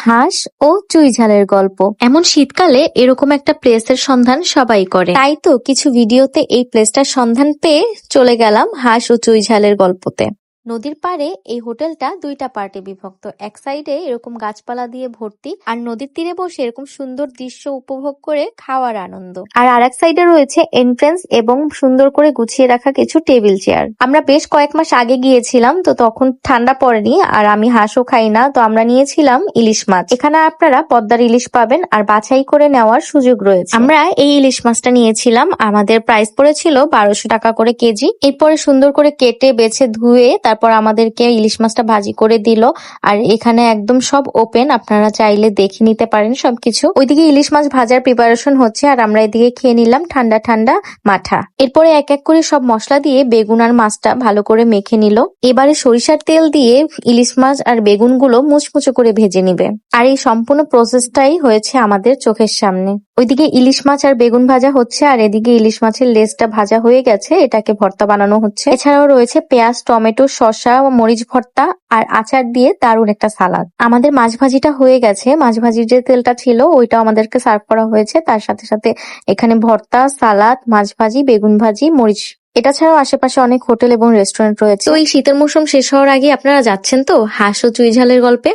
হাঁস ও চুই ঝালের গল্প। এমন শীতকালে এরকম একটা প্লেসের সন্ধান সবাই করে, তাই তো কিছু ভিডিওতে এই প্লেসটার সন্ধান পেয়ে চলে গেলাম হাঁস ও চুই ঝালের গল্পতে। নদীর পাড়ে এই হোটেলটা দুইটা পার্টে বিভক্ত। এক সাইডে এরকম গাছপালা দিয়ে ভর্তি, আর নদীর তীরে বসে এরকম সুন্দর দৃশ্য উপভোগ করে খাওয়ার আনন্দ। আর আরেক সাইডে রয়েছে এন্ট্রেন্স এবং সুন্দর করে গুছিয়ে রাখা কিছু টেবিল চেয়ার। আমরা বেশ কয়েক মাস আগে গিয়েছিলাম, তো তখন ঠান্ডা পড়েনি, আর আমি হাঁসও খাই না, তো আমরা নিয়েছিলাম ইলিশ মাছ। এখানে আপনারা পদ্মার ইলিশ পাবেন আর বাছাই করে নেওয়ার সুযোগ রয়েছে। আমরা এই ইলিশ মাছটা নিয়েছিলাম, আমাদের প্রাইস পড়েছিল 1200 টাকা করে কেজি। এরপরে সুন্দর করে কেটে বেছে ধুয়ে তারপর আমাদেরকে ইলিশ মাছটা ভাজি করে দিল। আর এখানে একদম সব ওপেন, আপনারা চাইলে দেখে নিতে পারেন সবকিছু। ওইদিকে ইলিশ মাছ ভাজার প্রিপারেশন হচ্ছে, আর আমরা এদিকে খেয়ে নিলাম ঠান্ডা ঠান্ডা মাঠা। এরপরে এক এক করে সব মশলা দিয়ে বেগুন আর মাছটা ভালো করে মেখে নিল। এবারে সরিষার তেল দিয়ে ইলিশ মাছ আর বেগুন গুলো মুচমুচো করে ভেজে নিবে। আর এই সম্পূর্ণ প্রসেসটাই হয়েছে আমাদের চোখের সামনে। ওইদিকে ইলিশ মাছ আর বেগুন ভাজা হচ্ছে, আর এদিকে ইলিশ মাছের লেজটা ভাজা হয়ে গেছে, এটাকে ভর্তা বানানো হচ্ছে। এছাড়াও রয়েছে পেঁয়াজ, টমেটো, শসা, মরিচ ভর্তা আর আচার দিয়ে দারুণ একটা সালাদ। আমাদের মাছ ভাজিটা হয়ে গেছে, মাছ ভাজির যে তেলটা ছিল ওইটাও আমাদেরকে সার্ভ করা হয়েছে। তার সাথে সাথে এখানে ভর্তা, সালাদ, মাছ ভাজি, বেগুন ভাজি, মরিচ। এটা ছাড়াও আশেপাশে অনেক হোটেল এবং রেস্টুরেন্ট রয়েছে। তো এই শীতের মৌসুম শেষ হওয়ার আগে আপনারা যাচ্ছেন তো হাঁস ও চুই ঝালের গল্পে?